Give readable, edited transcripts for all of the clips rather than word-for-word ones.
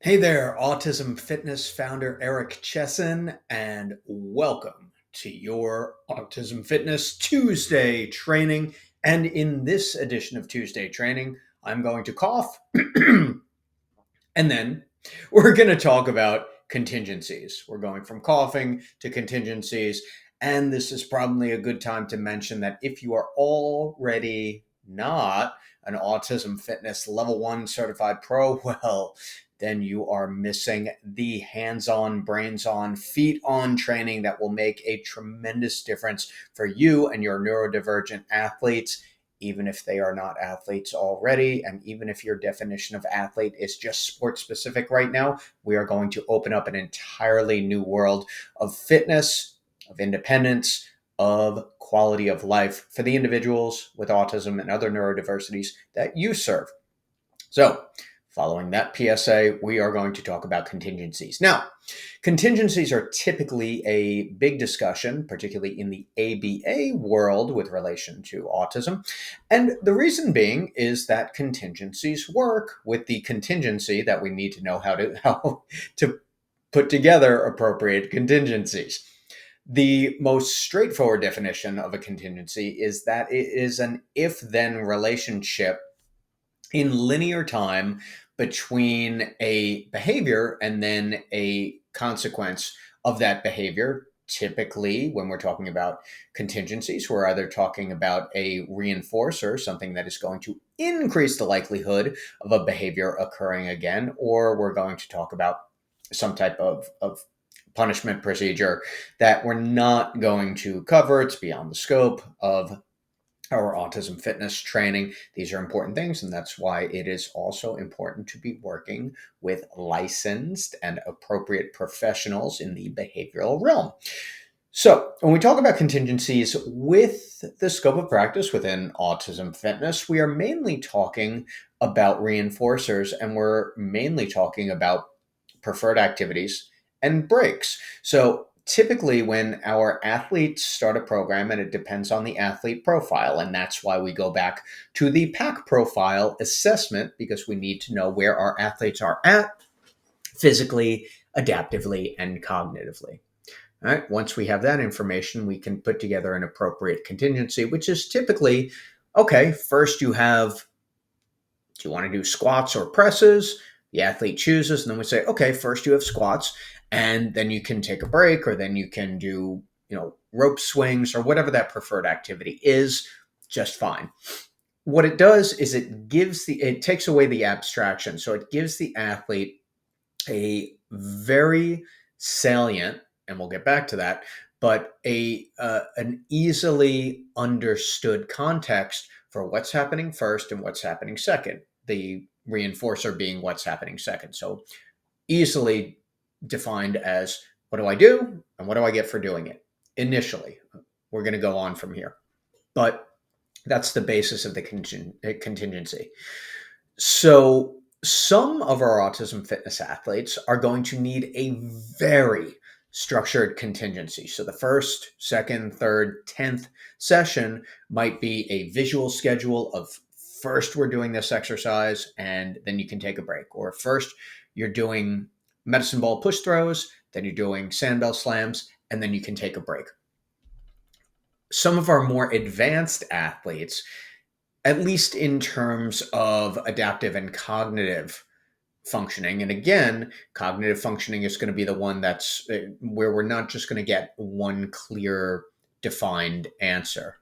Hey there, Autism Fitness founder Eric Chessen, and welcome to your Autism Fitness Tuesday training. And in this edition of Tuesday training, I'm going to cough and then we're going to talk about contingencies. We're going from coughing to contingencies. And this is probably a good time to mention that if you are already not an Autism Fitness Level 1 certified pro, well, then you are missing the hands on, brains on, feet on training that will make a tremendous difference for you and your neurodivergent athletes, even if they are not athletes already. And even if your definition of athlete is just sports specific right now, we are going to open up an entirely new world of fitness, of independence, of quality of life for the individuals with autism and other neurodiversities that you serve. So, following that PSA, we are going to talk about contingencies. Now, contingencies are typically a big discussion, particularly in the ABA world with relation to autism. And the reason being is that contingencies work with the contingency that we need to know how to put together appropriate contingencies. The most straightforward definition of a contingency is that it is an if-then relationship in linear time between a behavior and then a consequence of that behavior. Typically, when we're talking about contingencies, we're either talking about a reinforcer, something that is going to increase the likelihood of a behavior occurring again, or we're going to talk about some type of punishment procedure that we're not going to cover. It's beyond the scope of our autism fitness training. These are important things, and that's why it is also important to be working with licensed and appropriate professionals in the behavioral realm. So, when we talk about contingencies with the scope of practice within autism fitness, we are mainly talking about reinforcers, and we're mainly talking about preferred activities and breaks. So, typically when our athletes start a program, and it depends on the athlete profile, and that's why we go back to the PAC profile assessment, because we need to know where our athletes are at physically, adaptively, and cognitively. All right, once we have that information, we can put together an appropriate contingency, which is typically, okay, first you have, do you want to do squats or presses? The athlete chooses, and then we say, okay, first you have squats, and then you can take a break, or then you can do, rope swings or whatever that preferred activity is, just fine. What it does is it takes away the abstraction. So it gives the athlete a very salient, and we'll get back to that, but an easily understood context for what's happening first and what's happening second. The reinforcer being what's happening second. So easily defined as, what do I do and what do I get for doing it initially. We're going to go on from here, but that's the basis of the contingency. So some of our autism fitness athletes are going to need a very structured contingency. So the first, second, third, 10th session might be a visual schedule of, first we're doing this exercise and then you can take a break. Or first you're doing medicine ball push throws, then you're doing sandbell slams, and then you can take a break. Some of our more advanced athletes, at least in terms of adaptive and cognitive functioning. And again, cognitive functioning is going to be the one that's where we're not just going to get one clear, defined answer.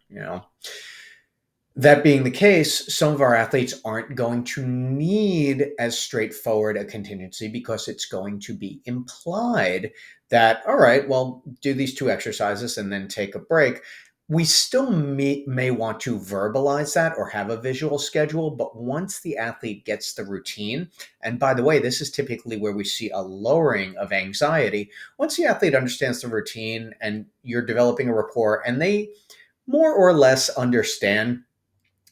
That being the case, some of our athletes aren't going to need as straightforward a contingency, because it's going to be implied that, all right, well, do these two exercises and then take a break. We still may want to verbalize that or have a visual schedule, but once the athlete gets the routine, and by the way, this is typically where we see a lowering of anxiety. Once the athlete understands the routine and you're developing a rapport, and they more or less understand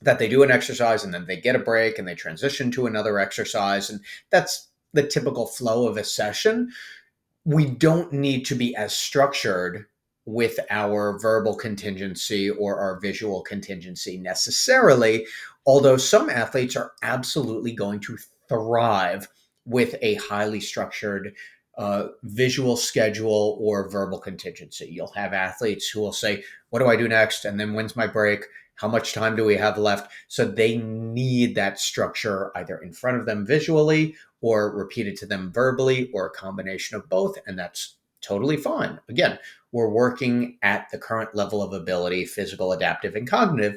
that they do an exercise and then they get a break and they transition to another exercise, and that's the typical flow of a session, we don't need to be as structured with our verbal contingency or our visual contingency necessarily, although some athletes are absolutely going to thrive with a highly structured visual schedule or verbal contingency. You'll have athletes who will say, what do I do next? And then when's my break? How much time do we have left? So they need that structure either in front of them visually or repeated to them verbally or a combination of both. And that's totally fine. Again, we're working at the current level of ability, physical, adaptive, and cognitive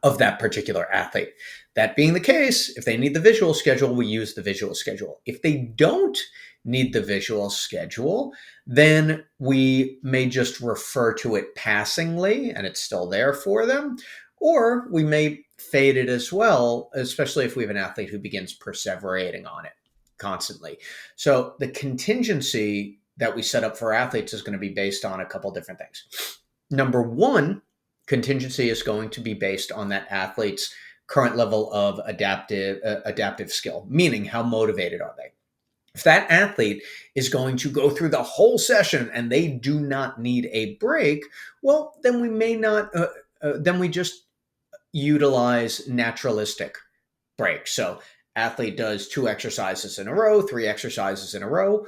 of that particular athlete. That being the case, if they need the visual schedule, we use the visual schedule. If they don't need the visual schedule, then we may just refer to it passingly and it's still there for them, or we may fade it as well, especially if we have an athlete who begins perseverating on it constantly. So the contingency that we set up for athletes is going to be based on a couple different things. Number one, contingency is going to be based on that athlete's current level of adaptive skill, meaning how motivated are they. If that athlete is going to go through the whole session and they do not need a break, well, then we may not, then we just utilize naturalistic breaks. So athlete does 2 exercises in a row, 3 exercises in a row.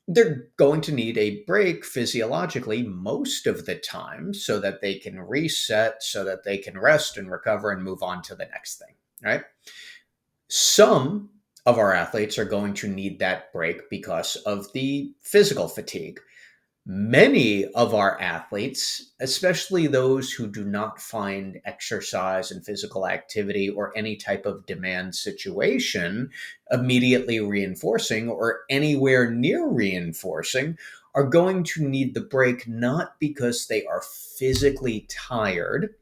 They're going to need a break physiologically most of the time so that they can reset, so that they can rest and recover and move on to the next thing, right? Some of our athletes are going to need that break because of the physical fatigue. Many of our athletes, especially those who do not find exercise and physical activity or any type of demand situation immediately reinforcing or anywhere near reinforcing, are going to need the break not because they are physically tired,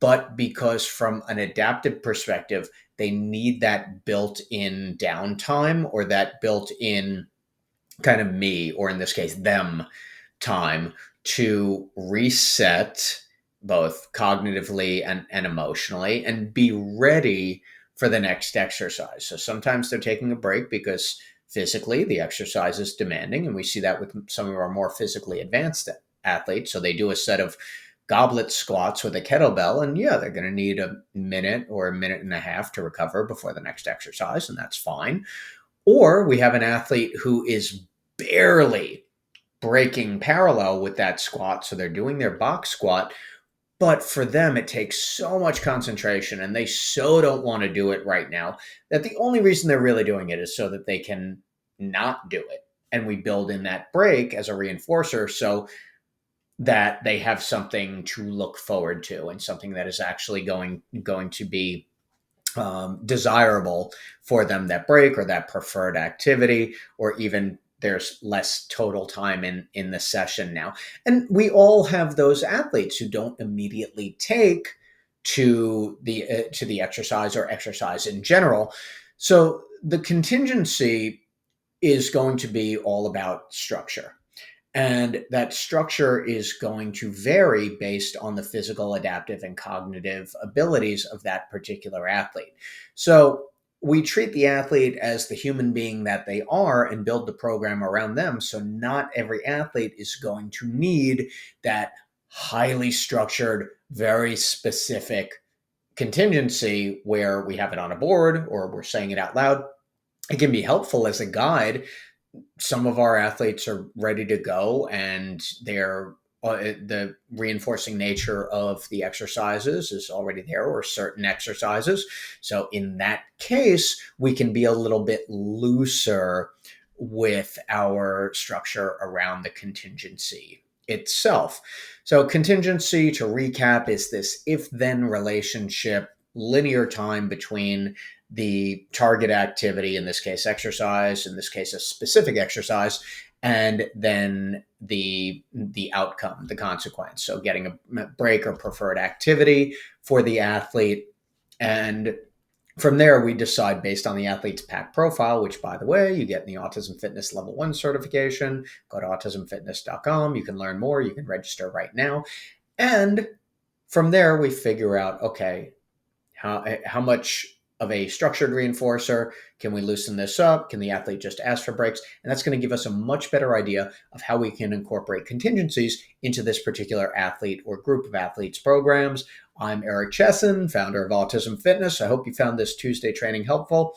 but because from an adaptive perspective, they need that built-in downtime or that built-in kind of me, or in this case, them time to reset both cognitively and emotionally and be ready for the next exercise. So sometimes they're taking a break because physically the exercise is demanding. And we see that with some of our more physically advanced athletes. So they do a set of goblet squats with a kettlebell, and yeah, they're going to need a minute or a minute and a half to recover before the next exercise, and that's fine. Or we have an athlete who is barely breaking parallel with that squat. So they're doing their box squat, but for them, it takes so much concentration and they so don't want to do it right now that the only reason they're really doing it is so that they can not do it. And we build in that break as a reinforcer so that they have something to look forward to and something that is actually going to be desirable for them, that break or that preferred activity, or even there's less total time in the session now. And we all have those athletes who don't immediately take to the exercise or exercise in general. So the contingency is going to be all about structure. And that structure is going to vary based on the physical, adaptive, and cognitive abilities of that particular athlete. So we treat the athlete as the human being that they are and build the program around them. So not every athlete is going to need that highly structured, very specific contingency where we have it on a board or we're saying it out loud. It can be helpful as a guide. Some of our athletes are ready to go and they're the reinforcing nature of the exercises is already there, or certain exercises. So in that case, we can be a little bit looser with our structure around the contingency itself. So contingency, to recap, is this if-then relationship, linear time between the target activity, in this case exercise, in this case a specific exercise, and then the outcome, the consequence. So getting a break or preferred activity for the athlete. And from there, we decide based on the athlete's PAC profile, which, by the way, you get in the Autism Fitness Level 1 certification. Go to autismfitness.com. You can learn more. You can register right now. And from there, we figure out, okay, how much of a structured reinforcer can we loosen this up? Can the athlete just ask for breaks? And that's going to give us a much better idea of how we can incorporate contingencies into this particular athlete or group of athletes programs. I'm Eric Chessen, founder of Autism Fitness. I hope you found this Tuesday training helpful.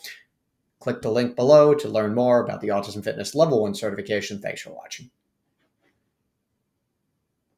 Click the link below to learn more about the Autism Fitness Level 1 certification. Thanks for watching.